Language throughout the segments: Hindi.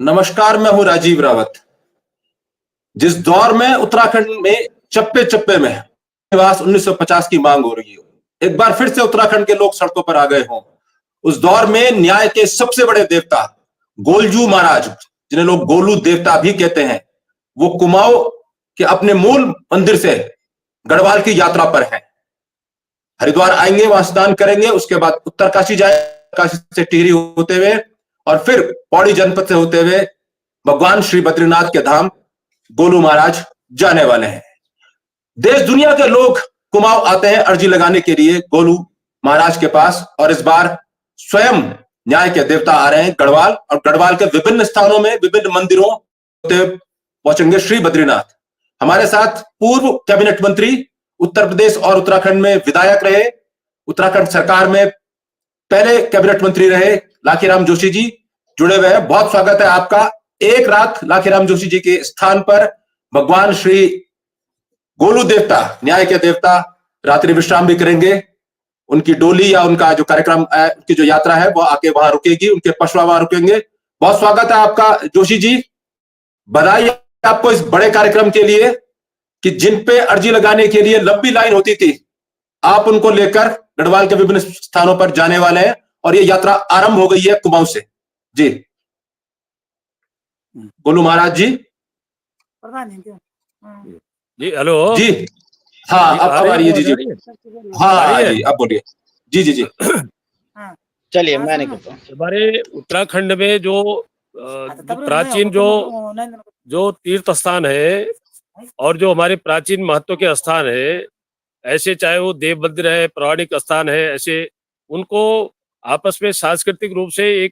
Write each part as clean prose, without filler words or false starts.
नमस्कार, मैं हूं राजीव रावत। जिस दौर में उत्तराखंड में चप्पे चप्पे में निवास 1950 की मांग हो रही है, एक बार फिर से उत्तराखंड के लोग सड़कों पर आ गए हों। उस दौर में न्याय के सबसे बड़े देवता गोलजू महाराज, जिन्हें लोग गोलू देवता भी कहते हैं, वो कुमाऊं के अपने मूल मंदिर से गढ़वाल की यात्रा पर हैं। हरिद्वार आएंगे, वहां स्नान करेंगे, उसके बाद उत्तरकाशी जाए, काशी से टिहरी होते हुए और फिर पौड़ी जनपद से होते हुए भगवान श्री बद्रीनाथ के धाम गोलू महाराज जाने वाले हैं। देश दुनिया के लोग कुमाऊं आते हैं अर्जी लगाने के लिए गोलू महाराज के पास, और इस बार स्वयं न्याय के देवता आ रहे हैं गढ़वाल, और गढ़वाल के विभिन्न स्थानों में विभिन्न मंदिरों होते पहुंचेंगे श्री बद्रीनाथ। हमारे साथ पूर्व कैबिनेट मंत्री, उत्तर प्रदेश और उत्तराखंड में विधायक रहे, उत्तराखंड सरकार में पहले कैबिनेट मंत्री रहे लाखीराम जोशी जी जुड़े हुए हैं। बहुत स्वागत है आपका। एक रात लाखीराम जोशी जी के स्थान पर भगवान श्री गोलू देवता, न्याय के देवता, रात्रि विश्राम भी करेंगे। उनकी डोली या उनका जो कार्यक्रम है, उनकी जो यात्रा है, वो आके वहां रुकेगी, उनके पशुआ वहां रुकेंगे। बहुत स्वागत है आपका जोशी जी। बधाई आपको इस बड़े कार्यक्रम के लिए कि जिन पे अर्जी लगाने के लिए लंबी लाइन होती थी, आप उनको लेकर गढ़वाल के विभिन्न स्थानों पर जाने वाले हैं और ये यात्रा आरंभ हो गई है कुमाऊं से। जी गोलू महाराज जी। जी हेलो जी हाँ, अब आ रही है। जी जी हाँ जी, अब बोलिए। जी जी जी चलिए, मैं नहीं करता। हमारे उत्तराखंड में जो प्राचीन जो तीर्थ स्थान है और जो हमारे प्राचीन महत्व के स्थान है, ऐसे चाहे वो देव मंदिर है, पौराणिक स्थान है, ऐसे उनको आपस में सांस्कृतिक रूप से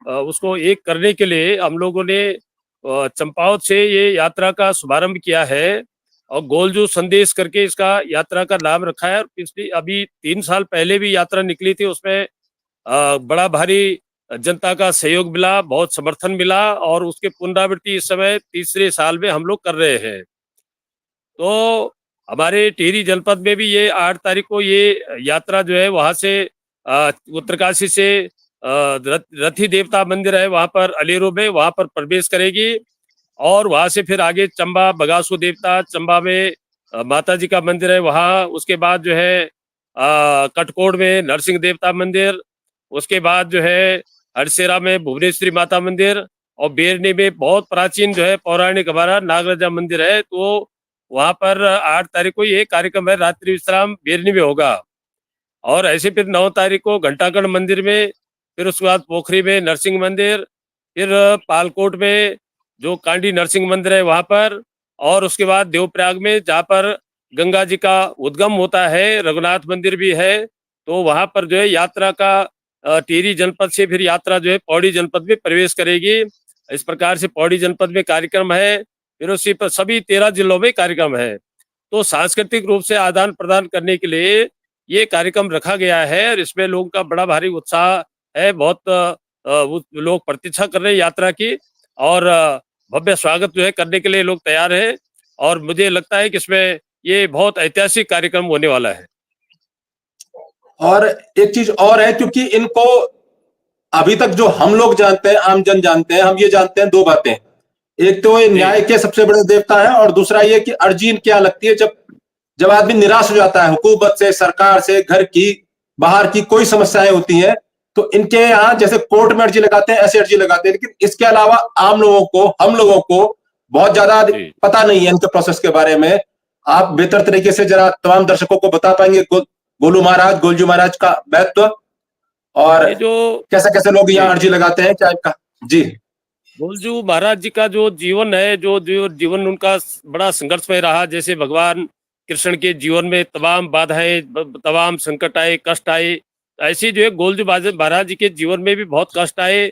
उसको एक करने के लिए हम लोगों ने चंपावत से ये यात्रा का शुभारंभ किया है और गोलजू संदेश करके इसका यात्रा का नाम रखा है। पिछली अभी 3 साल पहले भी यात्रा निकली थी, उसमें बड़ा भारी जनता का सहयोग मिला, बहुत समर्थन मिला और उसके पुनरावृत्ति इस समय 3रे साल में हम लोग कर रहे हैं। तो हमारे टिहरी जनपद में भी ये 8 तारीख को ये यात्रा जो है वहां से उत्तरकाशी से रथी देवता मंदिर है वहां पर अलेरो में, वहां पर प्रवेश करेगी और वहां से फिर आगे चंबा बगासु देवता, चंबा में माता जी का मंदिर है वहां, उसके बाद जो है कटकोड़ में नरसिंह देवता मंदिर, उसके बाद जो है हरसेरा में भुवनेश्वरी माता मंदिर और बेरनी में बहुत प्राचीन जो है पौराणिक हमारा नागराजा मंदिर है। तो वहां पर 8 तारीख को ये कार्यक्रम है, रात्रि विश्राम बेरनी में होगा। और ऐसे फिर 9 तारीख को घंटागढ़ मंदिर में, फिर उसके बाद पोखरी में नरसिंह मंदिर, फिर पालकोट में जो कांडी नरसिंह मंदिर है वहां पर, और उसके बाद देवप्रयाग में जहाँ पर गंगा जी का उद्गम होता है, रघुनाथ मंदिर भी है। तो वहां पर जो है यात्रा का टिहरी जनपद से फिर यात्रा जो है पौड़ी जनपद में प्रवेश करेगी। इस प्रकार से पौड़ी जनपद में कार्यक्रम है, फिर उसी पर सभी 13 जिलों में कार्यक्रम है। तो सांस्कृतिक रूप से आदान प्रदान करने के लिए ये कार्यक्रम रखा गया है और इसमें लोगों का बड़ा भारी उत्साह है। बहुत लोग प्रतीक्षा कर रहे हैं यात्रा की और भव्य स्वागत जो है करने के लिए लोग तैयार है और मुझे लगता है कि इसमें ये बहुत ऐतिहासिक कार्यक्रम होने वाला है। और एक चीज और है, क्योंकि इनको अभी तक जो हम लोग जानते हैं, आम जन जानते हैं, हम ये जानते हैं 2 बातें। एक तो ये न्याय के सबसे बड़े देवता है और दूसरा ये कि अर्जी क्या लगती है जब आदमी निराश हो जाता है हुकूमत से, सरकार से, घर की बाहर की कोई समस्याएं होती हैं, तो इनके यहाँ जैसे कोर्ट में अर्जी लगाते हैं ऐसे अर्जी लगाते हैं। लेकिन इसके अलावा आम लोगों को, हम लोगों को बहुत ज्यादा पता नहीं है इनके प्रोसेस के बारे में। आप बेहतर तरीके से जरा तमाम दर्शकों को बता पाएंगे गोलू महाराज, गोलजू महाराज का महत्व और जो कैसे कैसे लोग यहाँ अर्जी लगाते हैं, क्या इनका? जी गोलजू महाराज जी का जो जीवन है, जो जीवन उनका बड़ा संघर्षमय रहा। जैसे भगवान कृष्ण के जीवन में तमाम बाधाएं, तमाम संकट आए, कष्ट आए, ऐसे जो है गोलजू महाराज जी के जीवन में भी बहुत कष्ट आए।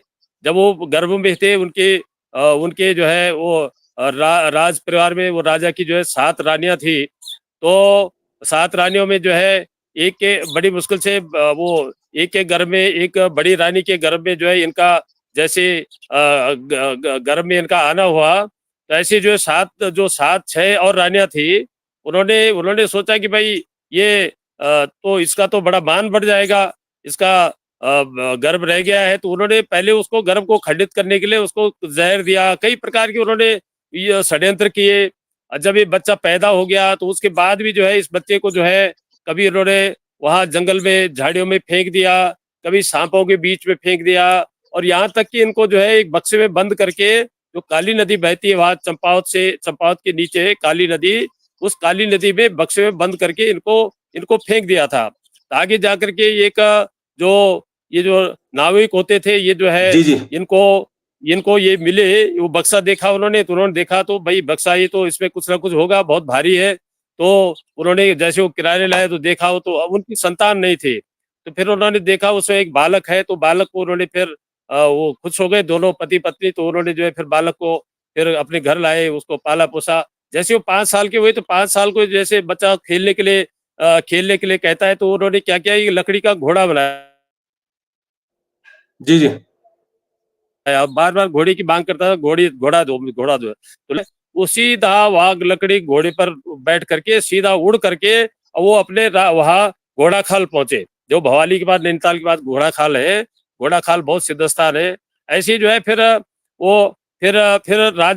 जब वो गर्भ में थे, उनके जो है वो राज परिवार में वो राजा की जो है 7 रानियां थी। तो 7 रानियों में जो है एक के बड़ी मुश्किल से वो एक के घर में, एक बड़ी रानी के घर में जो है इनका जैसे घर में इनका आना हुआ, तो ऐसे जो है सात छह और रानियां थी, उन्होंने उन्होंने सोचा कि भाई ये तो इसका तो बड़ा मान बढ़ जाएगा, इसका गर्भ रह गया है, तो उन्होंने पहले उसको गर्भ को खंडित करने के लिए उसको जहर दिया, कई प्रकार के उन्होंने ये षड्यंत्र किए। और जब ये बच्चा पैदा हो गया तो उसके बाद भी जो है इस बच्चे को जो है कभी उन्होंने वहां जंगल में झाड़ियों में फेंक दिया, कभी सांपों के बीच में फेंक दिया, और यहाँ तक कि इनको जो है एक बक्से में बंद करके, जो काली नदी बहती है वहां चंपावत के नीचे काली नदी, उस काली नदी में बक्से में बंद करके इनको इनको फेंक दिया था। आगे जाकर के एक जो ये जो नाविक होते थे, ये जो है जी जी इनको इनको ये मिले, वो बक्सा देखा उन्होंने, तो उन्होंने देखा तो भाई बक्सा ये तो इसमें कुछ ना कुछ होगा, बहुत भारी है। तो उन्होंने जैसे वो किराए लाए तो देखा हो, तो अब उनकी संतान नहीं थी, तो फिर उन्होंने देखा उसमें एक बालक है, तो बालक को उन्होंने फिर वो खुश हो गए दोनों पति पत्नी, तो उन्होंने जो है फिर बालक को फिर अपने घर लाए, उसको पाला पोसा। जैसे वो 5 साल के हुए, तो 5 साल को जैसे बच्चा खेलने के लिए कहता है, तो उन्होंने क्या किया, ये लकड़ी का घोड़ा बनाया, जी जी बार बार घोड़े की मांग करता था, घोड़ा दो, तो वो सीधा वहां लकड़ी घोड़े पर बैठ करके सीधा उड़ करके और वो अपने वहां घोड़ा खाल पहुंचे, जो भवाली के बाद नैनीताल के बाद घोड़ा खाल है। घोड़ा खाल बहुत सिद्ध स्थान है। ऐसे ही जो है फिर वो फिर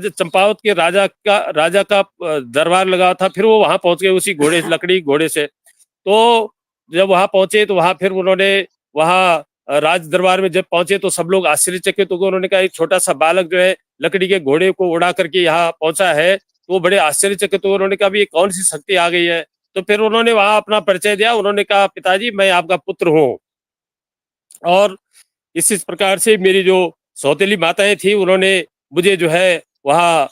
चंपावत के राजा का दरबार लगा था, फिर वो वहां पहुंच गए उसी लकड़ी घोड़े से। तो जब वहां पहुंचे तो वहां फिर उन्होंने वहां राज दरबार में जब पहुंचे तो सब लोग आश्चर्यचकित हो गए। उन्होंने कहा एक छोटा सा बालक जो है लकड़ी के घोड़े को उड़ा करके यहाँ पहुंचा है, तो वो बड़े आश्चर्यचकित हुए। उन्होंने कहा ये कौन सी शक्ति आ गई है। तो फिर उन्होंने वहां अपना परिचय दिया, उन्होंने कहा पिताजी मैं आपका पुत्र हूँ, और इस प्रकार से मेरी जो सौतेली माताएं थी उन्होंने मुझे जो है वहाँ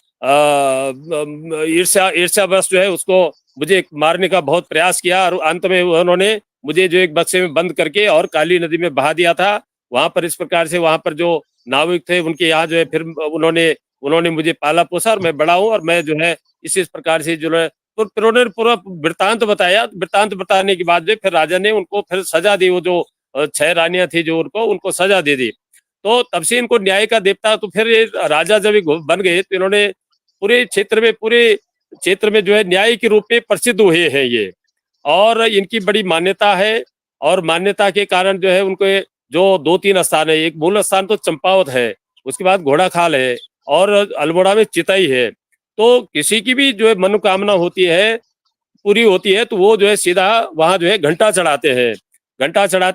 ईर्ष्यावश जो है उसको मुझे मारने का बहुत प्रयास किया, और अंत में उन्होंने मुझे जो एक बक्से में बंद करके और काली नदी में बहा दिया था। वहां पर इस प्रकार से वहां पर जो नाविक थे उनके यहाँ जो है फिर उन्होंने उन्होंने मुझे पाला पोसा और मैं बड़ा हूँ, और मैं जो है इस प्रकार से जो है तो फिर उन्होंने पूरा वृत्तांत बताया। वृत्तांत बताने के बाद जो फिर राजा ने उनको फिर सजा दी, वो जो 6 रानियां थी जो उनको सजा दे दी। तो तब से इनको न्याय का देवता, तो फिर ये राजा जब बन गए तो इन्होंने पूरे क्षेत्र में जो है न्याय के रूप में प्रसिद्ध हुए हैं ये, और इनकी बड़ी मान्यता है। और मान्यता के कारण जो है उनके जो 2-3 स्थान है, एक मूल स्थान तो चंपावत है, उसके बाद घोड़ा खाल है, और अल्मोड़ा में चितई है। तो किसी की भी जो है मनोकामना होती है, पूरी होती है, तो वो जो है सीधा वहां जो है घंटा चढ़ाते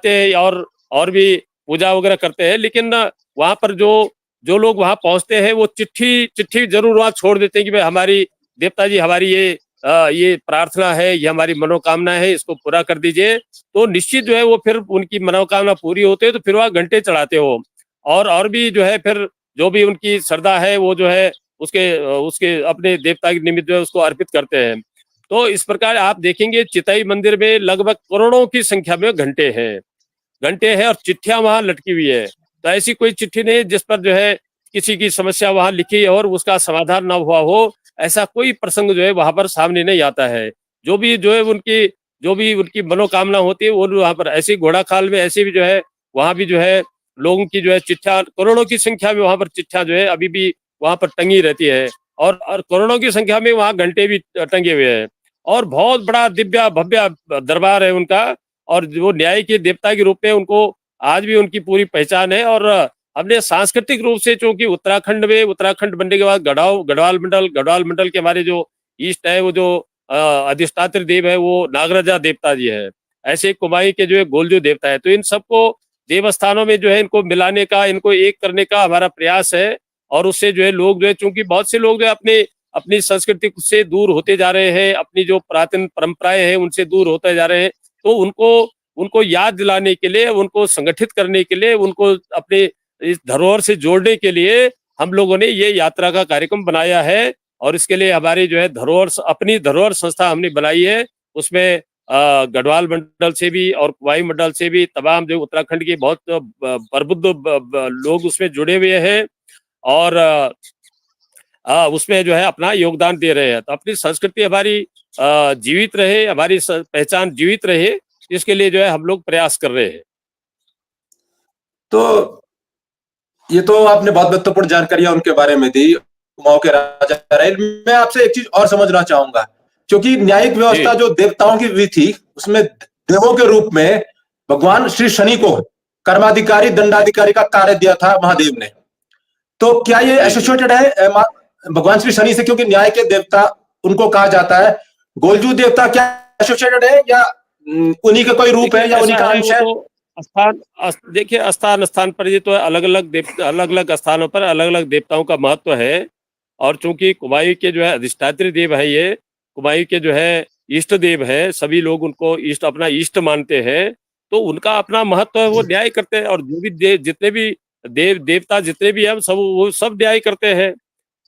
हैं, और भी पूजा वगैरह करते हैं। लेकिन वहां पर जो जो लोग वहां पहुंचते हैं वो चिट्ठी जरूर वहां छोड़ देते हैं कि भाई हमारी देवता जी हमारी ये प्रार्थना है, ये हमारी मनोकामना है, इसको पूरा कर दीजिए। तो निश्चित जो है वो फिर उनकी मनोकामना पूरी होती है, तो फिर वह घंटे चढ़ाते हो, और भी जो है फिर जो भी उनकी श्रद्धा है वो जो है उसके उसके अपने देवता के निमित्त जो है उसको अर्पित करते हैं। तो इस प्रकार आप देखेंगे चितई मंदिर में लगभग करोड़ों की संख्या में घंटे हैं और चिट्ठियां वहां लटकी हुई है। तो ऐसी कोई चिट्ठी नहीं जिस पर जो है किसी की समस्या वहां लिखी और उसका समाधान ना हुआ हो, ऐसा कोई प्रसंग जो है वहां पर सामने नहीं आता है। जो भी उनकी मनोकामना होती है वो वहां पर, ऐसी घोड़ा खाल में ऐसे भी जो है वहां भी जो है लोगों की जो है चिट्ठियां करोड़ों की संख्या में वहां पर चिट्ठियां जो है अभी भी वहां पर टंगी रहती है, और करोड़ों की संख्या में वहां घंटे भी टंगे हुए हैं, और बहुत बड़ा दिव्य भव्य दरबार है उनका। और वो न्याय के देवता के रूप में उनको आज भी उनकी पूरी पहचान है। और हमने सांस्कृतिक रूप से, चूंकि उत्तराखंड बनने के बाद गढ़वाल मंडल के हमारे जो ईस्ट है, वो जो अधिष्ठात्र देव है वो नागराजा देवता जी है। ऐसे कुमाई के जो है गोलजू देवता है। तो इन सबको देवस्थानों में जो है इनको मिलाने का, इनको एक करने का हमारा प्रयास है। और उससे जो है लोग जो है, चूंकि बहुत से लोग जो है अपनी संस्कृति से दूर होते जा रहे हैं, अपनी जो प्राचीन परंपराएं हैं उनसे दूर होते जा रहे हैं, तो उनको याद दिलाने के लिए, उनको संगठित करने के लिए, उनको अपने इस धरोहर से जोड़ने के लिए हम लोगों ने ये यात्रा का कार्यक्रम बनाया है। और इसके लिए हमारी जो है अपनी धरोहर संस्था हमने बनाई है। उसमें गढ़वाल मंडल से भी और कुमाई मंडल से भी तमाम जो उत्तराखंड के बहुत प्रबुद्ध लोग उसमें जुड़े हुए हैं, और उसमें जो है अपना योगदान दे रहे हैं। तो अपनी संस्कृति हमारी जीवित रहे, हमारी पहचान जीवित रहे, इसके लिए जो है हम लोग प्रयास कर रहे हैं। तो ये तो आपने बहुत महत्वपूर्ण जानकारियां उनके बारे में दी, कुमाऊं के राजा रहे। मैं आपसे एक चीज और समझना चाहूंगा, क्योंकि न्यायिक व्यवस्था जो देवताओं की भी थी, उसमें देवों के रूप में भगवान श्री शनि को कर्माधिकारी दंडाधिकारी का कार्य दिया था महादेव ने। तो क्या ये एसोसिएटेड है भगवान श्री शनि से, क्योंकि न्याय के देवता उनको कहा जाता है? गोलजू देवता क्या एसोसिएटेड है, या उन्हीं का कोई रूप है, या उन्हीं का अंश है? देखिए स्थान स्थान पर ये तो अलग अलग स्थानों पर अलग अलग देवताओं का महत्व है। और चूंकि कुमाऊं के जो है अधिष्ठात्री देव है, ये कुमाऊं के जो है इष्ट देव है, सभी लोग उनको इष्ट अपना इष्ट मानते हैं, तो उनका अपना महत्व है, वो न्याय करते हैं। और जो भी जितने भी देवता जितने भी हैं सब वो सब न्याय करते हैं।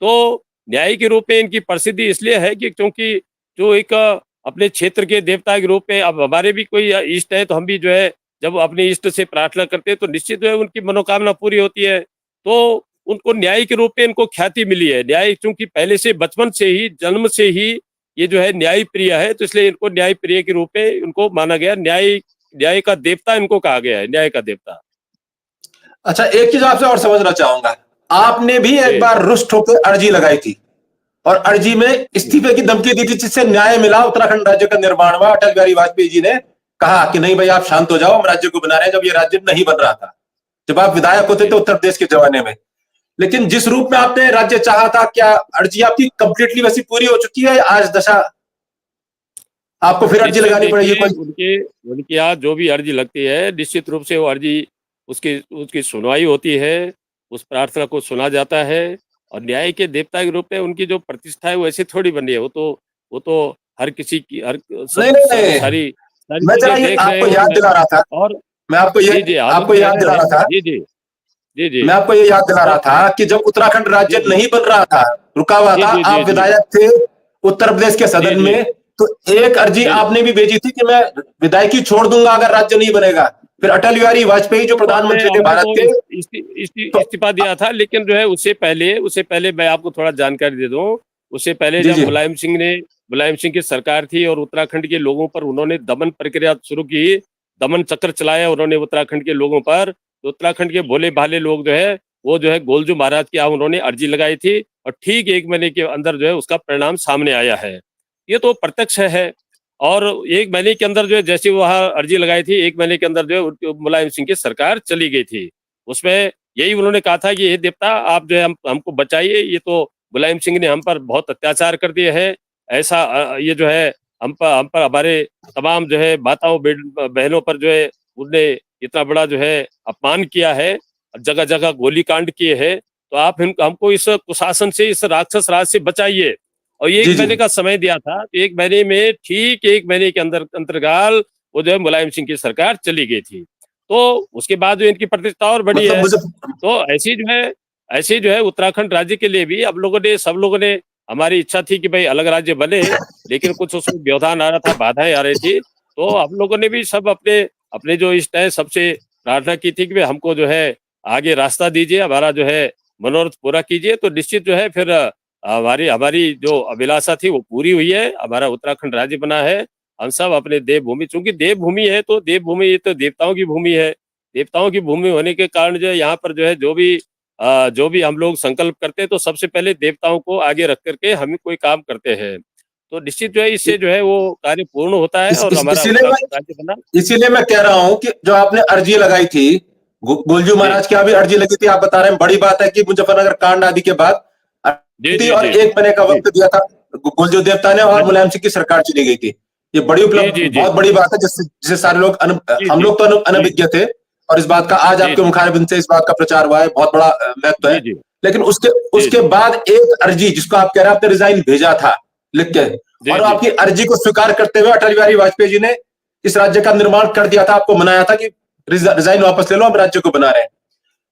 तो न्याय के रूप में इनकी प्रसिद्धि इसलिए है कि क्योंकि जो एक अपने क्षेत्र के देवता के रूप में, अब हमारे भी कोई इष्ट है तो हम भी जो है जब अपने इष्ट से प्रार्थना करते हैं तो निश्चित जो है उनकी मनोकामना पूरी होती है। तो उनको न्याय के रूप में इनको ख्याति मिली है। न्याय चूंकि पहले से बचपन से ही जन्म से ही ये जो है न्याय प्रिय है, तो इसलिए इनको न्याय प्रिय के रूप में इनको माना गया। न्याय का देवता इनको कहा गया है, न्याय का देवता। अच्छा, एक चीज आपसे और समझना चाहूंगा, आपने भी एक बार रुष्ट होकर अर्जी लगाई थी और अर्जी में इस्तीफे की धमकी दी थी, जिससे न्याय मिला, उत्तराखंड राज्य का निर्माण हुआ। अटल बिहारी वाजपेयी जी ने कहा कि नहीं भाई आप शांत हो जाओ, हम राज्य को बना रहे हैं, जब ये राज्य नहीं बन रहा था, जब आप विधायक होते थे उत्तर प्रदेश के जमाने में। लेकिन जिस रूप में आपने राज्य चाहा था, क्या अर्जी आपकी कंप्लीटली वैसी पूरी हो चुकी है? आज दशा आपको फिर अर्जी लगानी पड़ेगी कोई? उनकी आज जो भी अर्जी लगती है निश्चित रूप से वो अर्जी उसकी सुनवाई होती है, उस प्रार्थना को सुना जाता है। और न्याय के देवता के रूप में उनकी जो प्रतिष्ठा है वो ऐसी थोड़ी बनी है। वो तो हर किसी की सारी मैं जरा ये आपको याद दिला रहा था, और मैं आपको याद दिला रहा था, जी मैं आपको ये याद दिला रहा था कि जब उत्तराखंड राज्य नहीं बन रहा था, रुका हुआ था, आप विधायक थे उत्तर प्रदेश के सदन में, तो एक अर्जी आपने भी भेजी थी कि मैं विधायकी छोड़ दूंगा अगर राज्य नहीं बनेगा। फिर अटल बिहारी वाजपेयी जो प्रधानमंत्री थे भारत के, इस्तीफा दिया था। लेकिन जो है उससे पहले मैं आपको थोड़ा जानकारी दे दूं। उससे पहले जब मुलायम सिंह की सरकार थी और उत्तराखंड के लोगों पर उन्होंने दमन प्रक्रिया शुरू की, दमन चक्र चलाया उन्होंने उत्तराखंड के लोगों पर। तो उत्तराखंड के भोले भाले लोग जो है वो जो है गोलजू महाराज की उन्होंने अर्जी लगाई थी और ठीक 1 महीने के अंदर जो है उसका परिणाम सामने आया है। ये तो प्रत्यक्ष है। और 1 महीने के अंदर जो है जैसे वहां अर्जी लगाई थी, 1 महीने के अंदर जो है मुलायम सिंह की सरकार चली गई थी। उसमें यही उन्होंने कहा था कि ये देवता आप जो है हमको बचाइए, ये तो मुलायम सिंह ने हम पर बहुत अत्याचार कर दिए हैं। ऐसा ये जो है हम पर हमारे तमाम जो है माताओं बहनों पर जो है उनने इतना बड़ा जो है अपमान किया है, जगह जगह गोली कांड किए हैं। तो आप हमको इस कुशासन से, इस राक्षस राज से बचाइए। और ये 1 महीने का समय दिया था, तो 1 महीने में ठीक 1 महीने के अंतर्गाल वो जो है मुलायम सिंह की सरकार चली गई थी। तो उसके बाद जो इनकी प्रतिष्ठा और बढ़ी है। तो ऐसी जो है उत्तराखंड राज्य के लिए भी सब लोगों ने हमारी इच्छा थी कि भाई अलग राज्य बने, लेकिन कुछ उसमें व्यवधान आ रहा था, बाधाएं आ रही थी। तो हम लोगों ने भी सब अपने जो इष्ट है सबसे प्रार्थना की थी कि भाई हमको जो है आगे रास्ता दीजिए, हमारा जो है मनोरथ पूरा कीजिए। तो निश्चित जो है फिर हमारी जो अभिलाषा थी वो पूरी हुई है, हमारा उत्तराखंड राज्य बना है। हम सब अपने देवभूमि, चूंकि देवभूमि है तो देवभूमि ये तो देवताओं की भूमि है। देवताओं की भूमि होने के कारण जो है यहाँ पर जो है जो भी हम लोग संकल्प करते हैं तो सबसे पहले देवताओं को आगे रख करके हम कोई काम करते हैं। तो निश्चित जो है इससे जो है वो कार्य पूर्ण होता है और हमारा राज्य बना। इसीलिए मैं कह रहा हूँ कि जो आपने अर्जी लगाई थी, गोलजू महाराज की भी अर्जी लगी थी, आप बता रहे हैं, बड़ी बात है कि मुजफ्फरनगर कांड आदि के बाद और 1 महीने का वक्त दिया था गोलजू देवता ने और मुलायम सिंह की सरकार चली गई थी। ये बड़ी उपलब्धि, बहुत बड़ी बात है, जिससे सारे लोग हम लोग तो अनभिज्ञ थे और इस बात का आज आपके मुखारबिन से इस बात का प्रचार हुआ है, बहुत बड़ा महत्व है। लेकिन उसके बाद एक अर्जी जिसको आप कह रहे हैं आपने रिजाइन भेजा था लिख के, और आपकी अर्जी को स्वीकार करते हुए अटल बिहारी वाजपेयी जी ने इस राज्य का निर्माण कर दिया था, आपको मनाया था कि रिजाइन वापस ले लो, हम राज्य को बना रहे हैं।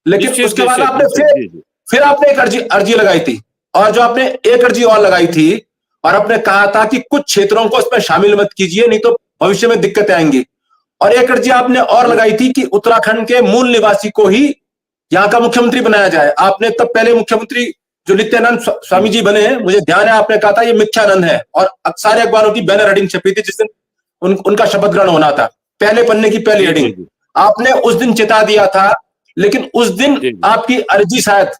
लेकिन उसके बाद आपने फिर आपने एक अर्जी लगाई थी, और जो आपने एक अर्जी और लगाई थी और आपने कहा था कि कुछ क्षेत्रों को इसमें शामिल मत कीजिए, नहीं तो भविष्य में दिक्कतें आएंगी। और एक अर्जी आपने और लगाई थी कि उत्तराखंड के मूल निवासी को ही यहाँ का मुख्यमंत्री बनाया जाए। आपने तब पहले मुख्यमंत्री जो नित्यानंद स्वामी जी बने हैं, मुझे ध्यान है, आपने कहा था ये मिथ्यानंद है, और सारे अखबारों की बैनर हेडिंग छपी थी जिस दिन उनका शपथ ग्रहण होना था। पहले पन्ने की पहली जी, हेडिंग। जी, आपने उस दिन चिता दिया था, लेकिन उस दिन जी, आपकी अर्जी शायद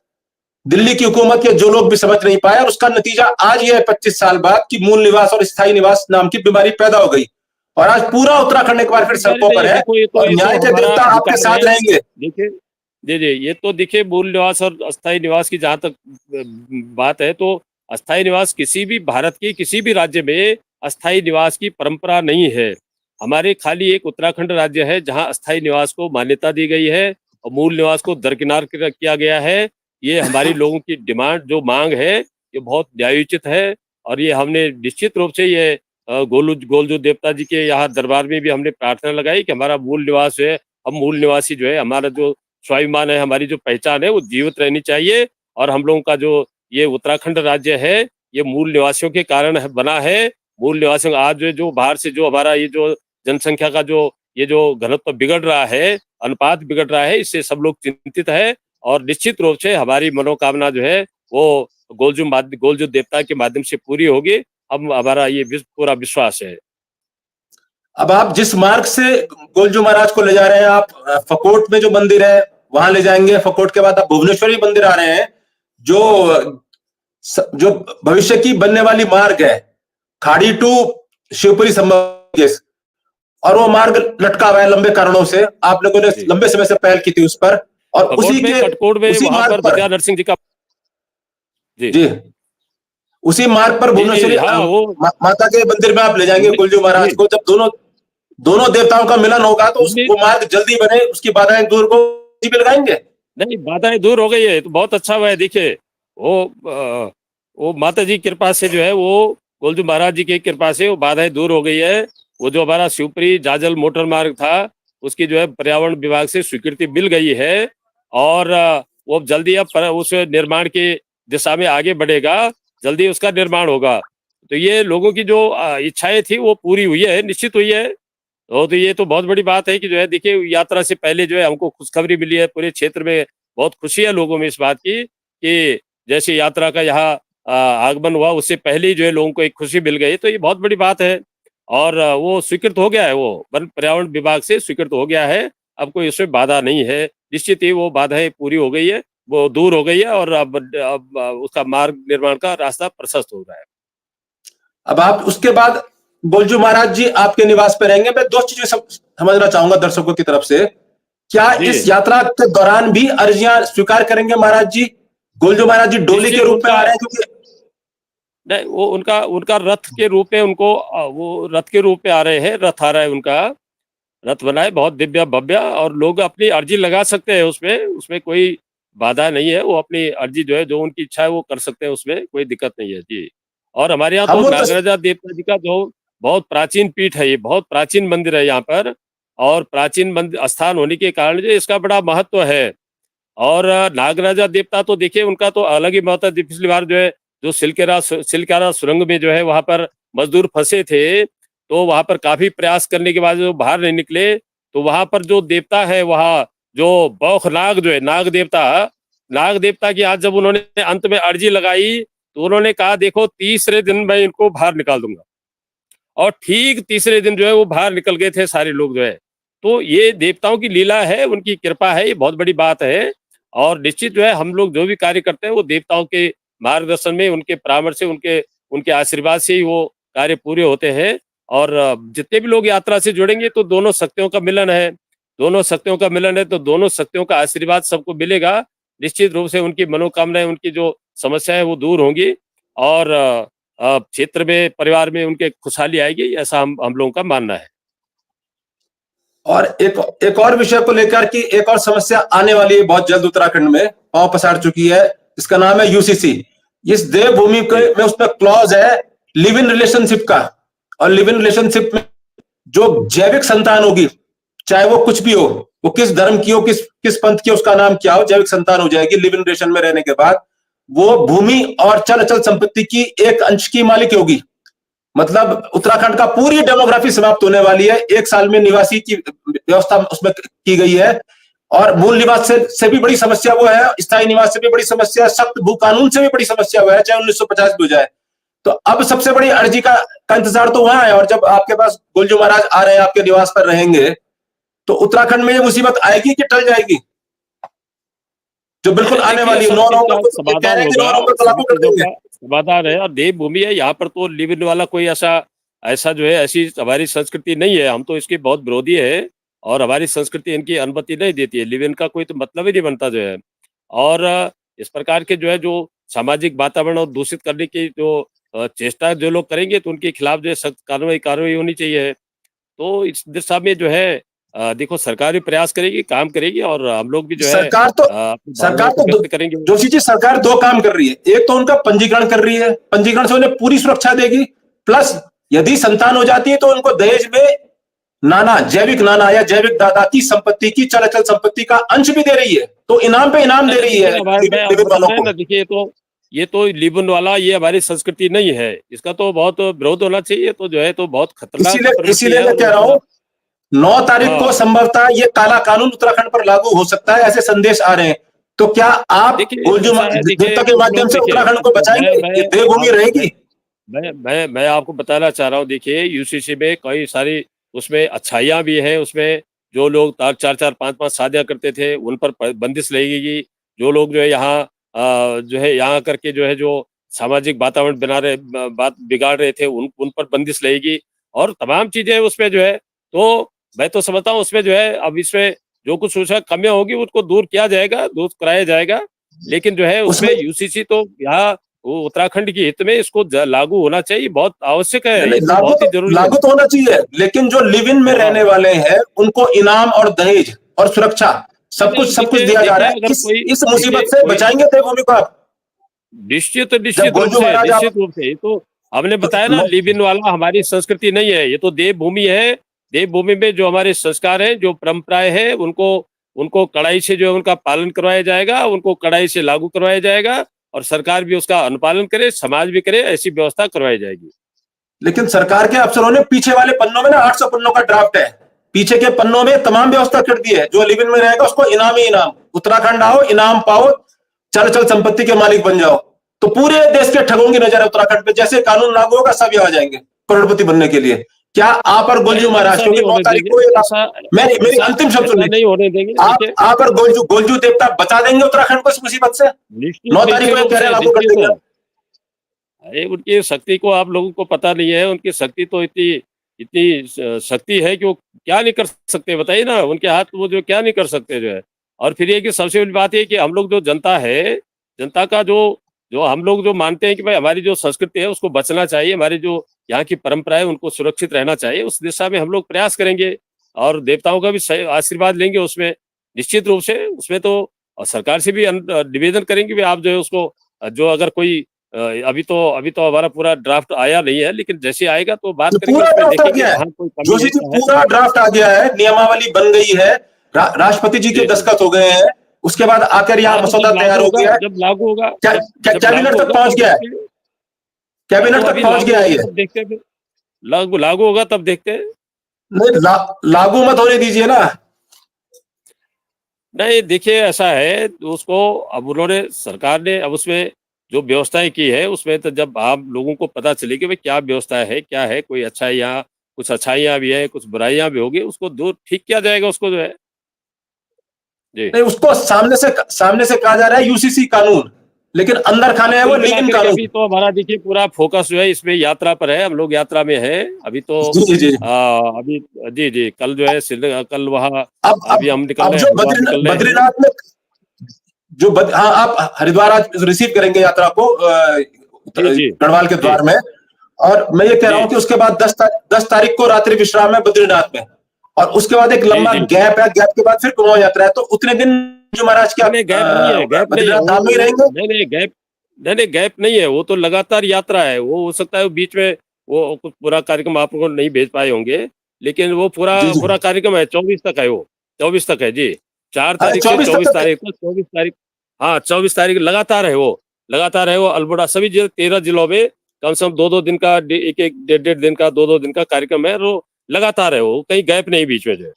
दिल्ली की हुकूमत के जो लोग भी समझ नहीं पाए, और उसका नतीजा आज ये है 25 साल बाद कि मूल निवास और स्थायी निवास नाम की बीमारी पैदा हो गई, और आज पूरा उत्तराखंड एक बार फिर बीमारी सड़कों नहीं पर है। है, देखो, ये और तो न्याय के हमारा देवता आपके अधिकार साथ है। रहेंगे। देखिए, जी, जी, ये तो देखिए, मूल निवास और अस्थायी निवास की जहाँ तक बात है, तो अस्थायी निवास किसी भी भारत के किसी भी राज्य में अस्थायी निवास की परंपरा नहीं है। हमारे खाली एक उत्तराखंड राज्य है जहाँ अस्थायी निवास को मान्यता दी गई है और मूल निवास को दरकिनार किया गया है। ये हमारी लोगों की डिमांड, जो मांग है, ये बहुत न्यायोचित है, और ये हमने निश्चित रूप से ये गोलजू देवता जी के यहाँ दरबार में भी हमने प्रार्थना लगाई कि हमारा मूल निवास है, हम मूल निवासी जो है, हमारा जो स्वाभिमान है, हमारी जो पहचान है, वो जीवित रहनी चाहिए, और हम लोगों का जो ये उत्तराखंड राज्य है, ये मूल निवासियों के कारण बना है। मूल निवासियों आज जो बाहर से जो हमारा ये जो जनसंख्या का जो ये जो घनत्व बिगड़ रहा है, अनुपात बिगड़ रहा है, इससे सब लोग चिंतित है, और निश्चित रूप से हमारी मनोकामना जो है वो गोलजू देवता के माध्यम से पूरी होगी। हम हमारा ये पूरा विश्वास है। अब आप जिस मार्ग से गोलजू महाराज को ले जा रहे हैं, आप फकोट में जो मंदिर है वहां ले जाएंगे, फकोट के बाद आप भुवनेश्वरी मंदिर आ रहे हैं, जो भविष्य की बनने वाली मार्ग है, खाड़ी टू शिवपुरी संभव, और वो मार्ग लटका हुआ है लंबे कारणों से। आप लोगों ने लंबे समय से पहल की थी उस पर, और उसी वहां पर विद्या नरसिंह जी का जी उसी मार्ग पर भुवनेश्वरी माता के मंदिर में आप ले जाएंगे गोलजू महाराज को। जब दोनों देवताओं का मिलन होगा तो वो मार्ग जल्दी बने, उसकी बाधाएं दूर को भी लगाएंगे। नहीं, बाधाएं दूर हो गई है तो बहुत अच्छा हुआ है। देखिए, वो माता जी की कृपा से जो है, वो गोलजू महाराज जी की कृपा से वो बाधाएं दूर हो गई है। वो जो हमारा शिवपुरी जाजल मोटर मार्ग था, उसकी जो है पर्यावरण विभाग से स्वीकृति मिल गई है, और वो जल्दी अब उस निर्माण की दिशा में आगे बढ़ेगा, जल्दी उसका निर्माण होगा। तो ये लोगों की जो इच्छाएं थी वो पूरी हुई है, निश्चित हुई है। तो ये तो बहुत बड़ी बात है कि जो है, देखिए, यात्रा से पहले जो है हमको खुशखबरी मिली है। पूरे क्षेत्र में बहुत खुशी है लोगों में इस बात की कि जैसे यात्रा का यहाँ आगमन हुआ, उससे पहले ही जो है लोगों को एक खुशी मिल गई। तो ये बहुत बड़ी बात है, और वो स्वीकृत हो गया है, वो वन पर्यावरण विभाग से स्वीकृत हो गया है। अब कोई इसमें बाधा नहीं है, निश्चित ही वो बाधाएं पूरी हो गई है, वो दूर हो गई है, और अब उसका मार्ग निर्माण का रास्ता प्रशस्त हो रहा है। अब आप उसके बाद गोलजू महाराज जी आपके निवास पे रहेंगे। मैं दो चीजें समझना चाहूंगा दर्शकों की तरफ से। क्या इस यात्रा के दौरान भी अर्जियां स्वीकार करेंगे महाराज जी? गोलजू महाराज जी डोली के रूप में आ रहे हैं, क्योंकि नहीं, वो उनका रथ के रूप में, उनको वो रथ के रूप में आ रहे हैं, रथ आ रहा है, उनका रथ बना है, बहुत दिव्य भव्य, और लोग अपनी अर्जी लगा सकते हैं उसमें कोई बाधा नहीं है। वो अपनी अर्जी जो है, जो उनकी इच्छा है वो कर सकते हैं, उसमें कोई दिक्कत नहीं है जी। और हमारे यहाँ तो नागराजा देवता जी का जो बहुत प्राचीन पीठ है, ये बहुत प्राचीन मंदिर है यहाँ पर, और प्राचीन मंदिर स्थान होने के कारण जो इसका बड़ा महत्व है। और नागराजा देवता तो देखिए, उनका तो अलग ही महत्व है। पिछली बार जो है, जो सिलकारा सुरंग में जो है वहां पर मजदूर फंसे थे, तो वहां पर काफी प्रयास करने के बाद जो बाहर नहीं निकले, तो वहां पर जो देवता है, वहां जो बौखनाग जो है, नाग देवता की आज जब उन्होंने अंत में अर्जी लगाई, तो उन्होंने कहा, देखो, तीसरे दिन मैं इनको बाहर निकाल दूंगा, और ठीक तीसरे दिन जो है वो बाहर निकल गए थे सारे लोग जो है। तो ये देवताओं की लीला है, उनकी कृपा है, ये बहुत बड़ी बात है। और निश्चित जो है, हम लोग जो भी कार्य करते हैं वो देवताओं के मार्गदर्शन में, उनके परामर्श से, उनके आशीर्वाद से ही वो कार्य पूरे होते हैं। और जितने भी लोग यात्रा से जुड़ेंगे, तो दोनों शक्तियों का मिलन है, तो दोनों शक्तियों का आशीर्वाद सबको मिलेगा। निश्चित रूप से उनकी मनोकामनाएं, उनकी जो समस्या है वो दूर होंगी, और क्षेत्र में, परिवार में उनके खुशहाली आएगी, ऐसा हम लोगों का मानना है। और एक और विषय को लेकर कि एक और समस्या आने वाली है बहुत जल्द, उत्तराखंड में पांव पसार चुकी है, इसका नाम है यूसीसी। इस देवभूमि में उसमें क्लॉज है लिव इन रिलेशनशिप का, और लिव इन रिलेशनशिप में जो जैविक संतान होगी, चाहे वो कुछ भी हो, वो किस धर्म की हो, किस पंथ की, उसका नाम क्या हो, जैविक संतान हो जाएगी लिव इन रिलेशन में रहने के बाद। वो भूमि और चल अचल संपत्ति की एक अंश की मालिक होगी। मतलब उत्तराखंड का पूरी डेमोग्राफी समाप्त होने वाली है। 1 साल में निवासी की व्यवस्था उसमें की गई है, और मूल निवास से भी बड़ी समस्या वो है, स्थायी निवास से भी बड़ी समस्या, सख्त भू कानून से भी बड़ी समस्या वो है, चाहे 1950 भी हो जाए। तो अब सबसे बड़ी अर्जी का का इंतजार तो वहां है। और जब आपके पास गोलजू महाराज आ रहे हैं, आपके निवास पर रहेंगे, तो उत्तराखंड में ये मुसीबत आएगी कि टल जाएगी? जो बिल्कुल आने वाली 9 नवंबर को तो कह रहे हैं कि 9 नवंबर को लागू कर देंगे। समाधान है और देवभूमि है, यहाँ पर तो लिव इन वाला कोई ऐसा जो है, ऐसी हमारी संस्कृति नहीं है। हम तो इसके बहुत विरोधी है और हमारी संस्कृति इनकी अनुमति नहीं देती है। लिव इन का कोई तो मतलब ही नहीं बनता जो है। और इस प्रकार के जो है, जो सामाजिक वातावरण और दूषित करने की जो चेष्टा जो लोग करेंगे, तो उनके खिलाफ जो है सख्त कार्रवाई होनी चाहिए। तो इस दिशा में जो है देखो, सरकार भी प्रयास करेगी, काम करेगी, और हम लोग भी जो है सरकार तो व्यक्त करेंगे। जोशी जी, सरकार 2 काम कर रही है। एक तो उनका पंजीकरण कर रही है, पंजीकरण से उन्हें पूरी सुरक्षा देगी, प्लस यदि संतान हो जाती है तो उनको दहेज में नाना, जैविक नाना या जैविक दादा की संपत्ति की, चल अचल संपत्ति का अंश भी दे रही है। तो इनाम पे इनाम दे रही है देखिए, ये तो लिव इन वाला ये हमारी संस्कृति नहीं है, इसका तो बहुत विरोध होना चाहिए। तो जो है तो बहुत खतरनाक, इसीलिए मैं कह रहा हूं 9 तारीख को संभवतः ये काला कानून उत्तराखंड पर लागू हो सकता है, ऐसे संदेश आ रहे हैं। तो क्या आप गोलजू देवता के माध्यम से उत्तराखंड को बचाएंगे? ये देवभूमि रहेगी? मैं आपको बताना चाह रहा हूँ, देखिए यूसीसी में कई सारी उसमें अच्छाइयां भी है। उसमें जो लोग 4-4, 5-5 शादियां करते थे, उन पर बंदिश लगेगी। जो लोग जो है यहाँ जो है यहाँ करके जो है, जो सामाजिक वातावरण बात बिगाड़ रहे थे, उन पर बंदिश लगेगी और तमाम चीजें उसमें जो है। तो मैं तो समझता हूँ उसमें जो है, अब इसमें जो कुछ कमियां होगी उसको दूर किया जाएगा, दूर कराया जाएगा। लेकिन जो है उसमें यूसीसी तो यहाँ वो उत्तराखंड के हित में इसको लागू होना चाहिए, बहुत आवश्यक है, बहुत ही जरूरी लागू तो होना चाहिए। लेकिन जो लिव इन में रहने वाले हैं उनको इनाम और दहेज और सुरक्षा सब कुछ दिया जा रहा है। इस मुसीबत से बचाएंगे देवभूमि को आप? निश्चित रूप से। तो हमने बताया ना, लिव इन वाला हमारी संस्कृति नहीं है, ये तो देवभूमि है। देवभूमि में जो हमारे संस्कार हैं, जो परंपराएं हैं, उनको कड़ाई से जो है उनका पालन करवाया जाएगा, उनको कड़ाई से लागू करवाया जाएगा, और सरकार भी उसका अनुपालन करे, समाज भी करे, ऐसी व्यवस्था करवाई जाएगी। लेकिन सरकार के अफसरों ने पीछे वाले पन्नों में ना 800 पन्नों का ड्राफ्ट है, पीछे के पन्नों में तमाम व्यवस्था कर दी है। जो लिव इन में रहेगा उसको इनाम ही इनाम, उत्तराखंड आओ, इनाम पाओ, चल संपत्ति के मालिक बन जाओ। तो पूरे देश के ठगों की नजर है उत्तराखंड पे। जैसे कानून लागू होगा सब आ जाएंगे करोड़पति बनने के लिए। क्या आप और गोलजू महाराज, क्योंकि 9 तारीख को मेरी अंतिम शब्द नहीं होने देंगे, आप और गोलजू देवता बचा देंगे उत्तराखंड को इस मुसीबत से? 9 तारीख को कह रहे हैं लागू कर देंगे। अरे उनकी शक्ति को आप लोगों को पता नहीं है। उनकी शक्ति तो इतनी शक्ति है कि वो क्या नहीं कर सकते, बताइए ना। उनके हाथ वो जो क्या नहीं कर सकते जो है। और फिर ये कि सबसे बड़ी बात है कि हम लोग जो जनता है, जनता का जो हम लोग जो मानते हैं कि भाई हमारी जो संस्कृति है उसको बचना चाहिए, हमारी जो यहाँ की परंपरा है उनको सुरक्षित रहना चाहिए, उस दिशा में हम लोग प्रयास करेंगे और देवताओं का भी आशीर्वाद लेंगे उसमें, निश्चित रूप से। उसमें तो सरकार से भी निवेदन करेंगे भी आप जो है उसको, जो अगर कोई अभी तो हमारा पूरा ड्राफ्ट आया नहीं है, लेकिन जैसे आएगा तो बात करेंगे। जोशी जी, पूरा ड्राफ्ट आ गया है, नियमावली बन गई है, राष्ट्रपति जी के दस्तखत हो गए हैं। उसके बाद आकर यहाँ मसौदा तैयार हो गया है, जब लागू होगा, कैबिनेट तक पहुंच गया है, कैबिनेट तक पहुंच गया है। ये देखते हैं, लागू होगा तब देखते हैं। नहीं, लागू मत होने दीजिए ना। नहीं, देखिए ऐसा है, उसको अब उन्होंने, सरकार ने अब उसमें जो व्यवस्थाएं की है, उसमें तो जब आप लोगों को पता चले कि भाई क्या व्यवस्था है, क्या है, कोई अच्छाइयाँ, कुछ अच्छाइयाँ भी है, कुछ बुराइयां भी होगी, उसको दूर ठीक किया जाएगा उसको जो है जी। नहीं, उसको सामने से कहा जा रहा है यूसीसी कानून, लेकिन अंदर खाने है वो लिव इन कानून। अभी तो हमारा देखिए पूरा फोकस जो है इसमें यात्रा पर है, हम लोग यात्रा में है अभी तो। जी। अभी जी कल जो है कल वहाँ अभी हम निकल रहे हैं बद्रीनाथ में, जो आप हरिद्वार आज रिसीव करेंगे यात्रा को गढ़वाल के द्वार में। और मैं ये कह रहा हूँ कि उसके बाद 10 तारीख को रात्रि विश्राम है बद्रीनाथ में, और उसके बाद एक लंबा गैप है, गैप के बाद फिर कुमाऊं यात्रा है। तो उतने दिन जो महाराज क्या गैप नहीं है, गैप नहीं है, वो तो लगातार यात्रा है। वो हो सकता है बीच में वो कुछ पूरा कार्यक्रम आप लोगों को नहीं भेज पाए होंगे, लेकिन वो पूरा कार्यक्रम है, 24 तक है, वो 24 तक है जी। 4 तारीख से 24 तारीख को, 24 तारीख, हाँ 24 तारीख लगातार है वो अल्मोड़ा सभी 13 जिलों में कम से कम 2-2 दिन का, एक 1.5 दिन का, 2-2 दिन का कार्यक्रम है। वो लगातार है, वो कहीं गैप नहीं बीच में जो है।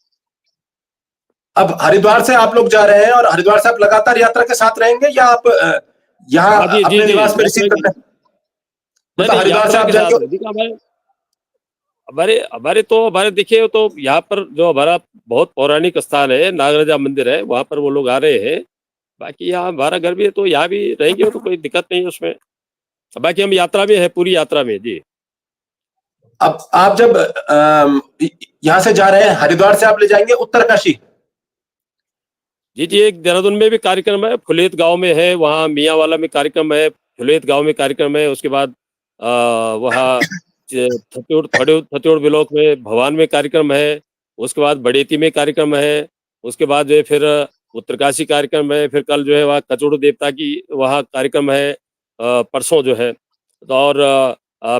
अब हरिद्वार से आप लोग जा रहे हैं और हरिद्वार से आप लगातार यात्रा के साथ रहेंगे या आप यहाँ अपने निवास में रिसीव करते हैं? हरिद्वार से आप जाएंगे, हमारे देखिए तो यहाँ पर जो हमारा बहुत पौराणिक स्थान है, नागराजा मंदिर है, वहां पर वो लोग आ रहे हैं। बाकी यहाँ हमारा घर भी है, तो यहाँ भी रहेंगे, तो कोई दिक्कत नहीं है उसमें। बाकी हम यात्रा में है, पूरी यात्रा में जी। अब आप जब यहाँ से जा रहे हैं, हरिद्वार से आप ले जाएंगे उत्तरकाशी? जी जी, एक देहरादून में भी कार्यक्रम है, फुलेत गांव में है, वहाँ मियाँवाला में कार्यक्रम है, फुलेत गांव में कार्यक्रम है। उसके बाद वहाँ थत्योड़ ब्लॉक में भवान में कार्यक्रम है। उसके बाद बड़ेती में कार्यक्रम है। उसके बाद जो है फिर उत्तरकाशी कार्यक्रम है। फिर कल जो है वहाँ कचोड़ देवता की वहाँ कार्यक्रम है, परसों जो है। तो और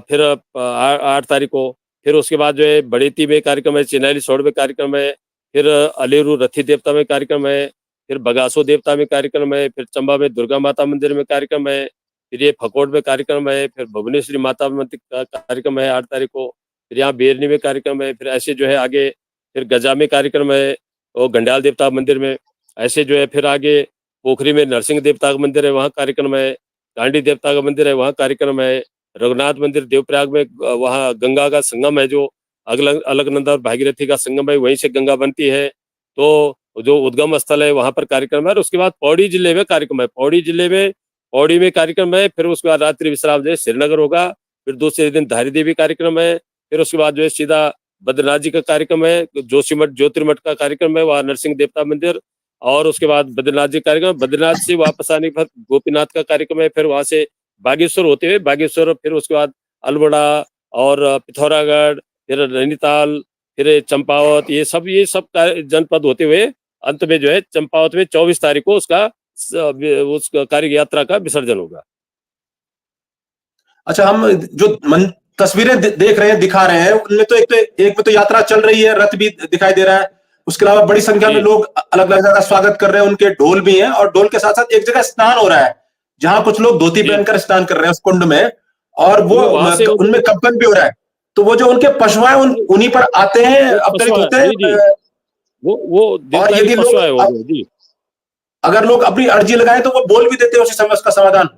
फिर 8 तारीख को फिर उसके बाद जो है बड़ेती में कार्यक्रम है, चिन्हैली सोड़ में कार्यक्रम है, फिर अलेरू रथी देवता में कार्यक्रम है, फिर बगासो देवता में कार्यक्रम है, फिर चंबा में दुर्गा माता मंदिर में कार्यक्रम है, फिर ये फकोट में कार्यक्रम है, फिर भुवनेश्वरी माता मंदिर का कार्यक्रम है 8 तारीख को, फिर यहाँ बेरनी में कार्यक्रम है, फिर ऐसे जो है आगे फिर गजा में कार्यक्रम है और घंडाल देवता मंदिर में। ऐसे जो है फिर आगे पोखरी में नरसिंह देवता का मंदिर है, वहाँ कार्यक्रम है, गांडी देवता का मंदिर है, वहाँ कार्यक्रम है, रघुनाथ मंदिर देवप्रयाग में वहाँ गंगा का संगम है, जो अलकनंदा और भागीरथी का संगम है, वहीं से गंगा बनती है। तो जो उद्गम स्थल है वहां पर कार्यक्रम है। और उसके बाद पौड़ी जिले में कार्यक्रम है, पौड़ी में कार्यक्रम है। फिर उसके बाद रात्रि विश्राम जो है श्रीनगर होगा। फिर दूसरे दिन धारी देवी कार्यक्रम है। फिर उसके बाद जो है सीधा बद्रीनाथ जी का कार्यक्रम है, जोशीमठ ज्योतिर्मठ का कार्यक्रम है, वहाँ नरसिंह देवता मंदिर। और उसके बाद बद्रीनाथ जी कार्यक्रम, बद्रीनाथ से वापस आने के बाद गोपीनाथ का कार्यक्रम है। फिर वहां से बागेश्वर होते हुए बागेश्वर, फिर उसके बाद अल्मोड़ा और पिथौरागढ़, फिर नैनीताल, फिर चंपावत, ये सब जनपद होते हुए अंत में जो है चंपावत में 24 तारीख को उस कार्य यात्रा का विसर्जन होगा। अच्छा, हम जो तस्वीरें देख रहे हैं, दिखा रहे हैं, उनमें तो एक में तो यात्रा चल रही है, रथ भी दिखाई दे रहा है। उसके अलावा बड़ी संख्या में लोग अलग अलग जगह स्वागत कर रहे हैं, उनके ढोल भी हैं, और ढोल के साथ साथ एक जगह स्नान हो रहा है, जहां कुछ लोग धोती पहनकर स्नान कर रहे हैं उस कुंड में, और वो उनमें कंपन भी हो रहा है। तो वो जो उनके पशुएं उन्हीं पर आते हैं, अवतरित होते हैं। वो और यदि लोग अगर लोग अपनी अर्जी लगाएं तो वो बोल भी देते हैं उसी समय उसका समाधान।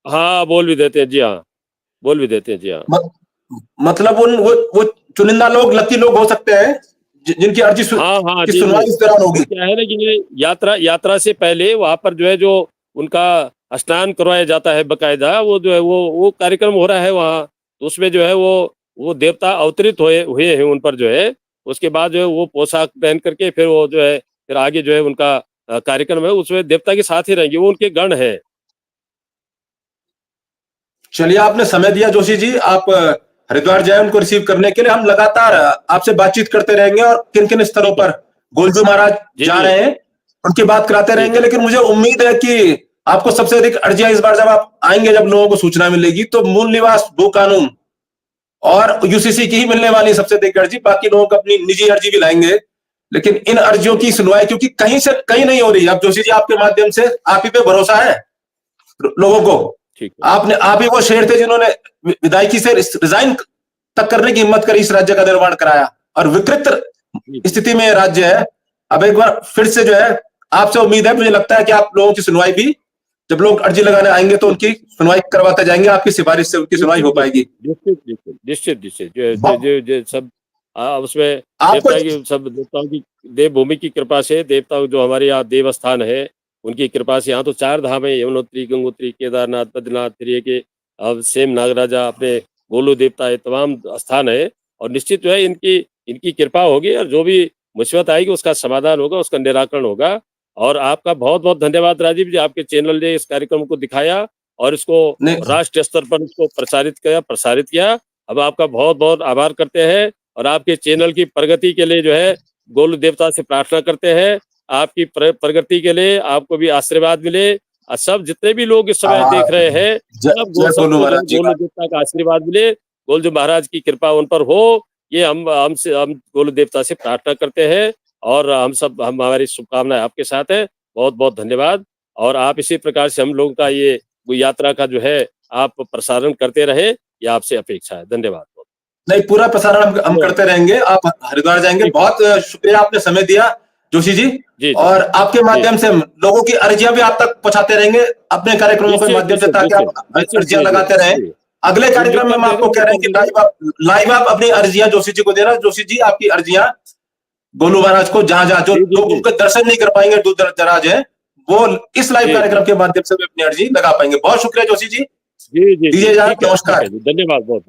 हाँ, बोल भी देते हैं जी, हाँ, बोल भी देते हैं जी, हाँ। मतलब वो चुनिंदा लोग, लकी लोग हो सकते हैं जिनकी अर्जी की सुनवाई इस दौरान होगी। क्या है ना कि यात्रा से पहले वहां पर जो है जो उनका स्नान करवाया जाता है बकायदा, वो जो है वो कार्यक्रम हो रहा है वहाँ। तो उसमें जो है वो देवता अवतरित हुए हैं उन पर जो है। उसके बाद जो है वो पोशाक पहन करके फिर वो जो है फिर आगे जो है उनका कार्यक्रम है, उसमें देवता के साथ ही रहेंगे, वो उनके गण है। चलिए, आपने समय दिया जोशी जी, आप हरिद्वार जाए उनको रिसीव करने के लिए। हम लगातार आपसे बातचीत करते रहेंगे और किन किन स्थलों पर गोलजू महाराज जा रहे हैं उनकी बात कराते रहेंगे। लेकिन मुझे उम्मीद है कि आपको सबसे अधिक अर्जियां इस बार जब आप आएंगे, जब लोगों को सूचना मिलेगी, तो मूल निवास भू कानून और यूसीसी की ही मिलने वाली सबसे अधिक अर्जी। बाकी लोग अपनी निजी अर्जी भी लाएंगे, लेकिन इन अर्जियों की सुनवाई क्योंकि कहीं से कहीं नहीं हो रही। अब जोशी जी, आपके माध्यम से आप ही पे भरोसा है लोगों को। आप ही वो शेर थे जिन्होंने विधायकी से रिजाइन तक करने की हिम्मत करी, इस राज्य का निर्माण कराया, और विकृत स्थिति में राज्य है। अब एक बार फिर से जो है आपसे उम्मीद है, मुझे लगता है कि आप लोगों की सुनवाई भी, जब लोग अर्जी लगाने आएंगे तो उनकी सुनवाई करवाते जाएंगे, आपकी सिफारिश से उनकी सुनवाई हो पाएगी। निश्चित जो सब उसमें देवताओं की देवभूमि की कृपा से, देवता जो हमारे यहाँ देवस्थान है उनकी कृपा से, यहाँ तो 4 धाम है, यमुनोत्री, गंगोत्री, केदारनाथ, बद्रीनाथ, फिर ये के सेम नागराजा, अपने गोलू देवता है, तमाम स्थान है। और निश्चित जो है इनकी कृपा होगी, और जो भी मुसीबत आएगी उसका समाधान होगा, उसका निराकरण होगा। और आपका बहुत बहुत धन्यवाद राजीव जी, आपके चैनल ने इस कार्यक्रम को दिखाया और इसको राष्ट्रीय स्तर पर इसको प्रसारित किया। हम आपका बहुत बहुत आभार करते हैं, और आपके चैनल की प्रगति के लिए जो है गोलू देवता से प्रार्थना करते हैं, आपकी प्रगति के लिए आपको भी आशीर्वाद मिले। सब जितने भी लोग इस समय देख रहे हैं, सब गोलू देवता का आशीर्वाद मिले, गोलू महाराज की कृपा उन पर हो, ये हम गोलू देवता से प्रार्थना करते हैं। और हमारी शुभकामनाएं आपके साथ है। बहुत बहुत धन्यवाद। और आप इसी प्रकार से हम लोगों का ये यात्रा का जो है आप प्रसारण करते रहे, ये आपसे अपेक्षा है। धन्यवाद। नहीं, पूरा प्रसारण हम करते रहेंगे। आप हरिद्वार जाएंगे, बहुत शुक्रिया, आपने समय दिया जोशी जी। और आपके माध्यम से लोगों की अर्जियां भी आप तक पहुंचाते रहेंगे अपने कार्यक्रमों के माध्यम से, ताकि आप अर्जियां लगाते रहें। अगले कार्यक्रम में हम आपको कह रहे हैं कि लाइव आप अपनी अर्जियां जोशी जी को देना। जोशी जी आपकी अर्जियां गोलू महाराज को जहां जहां जो लोग उनके दर्शन नहीं कर पाएंगे, दूर दराज है, वो इस लाइव कार्यक्रम के माध्यम से भी अपनी अर्जी लगा पाएंगे। बहुत शुक्रिया जोशी जी, जी जी दीजिए इजाजत, नमस्कार। धन्यवाद बहुत।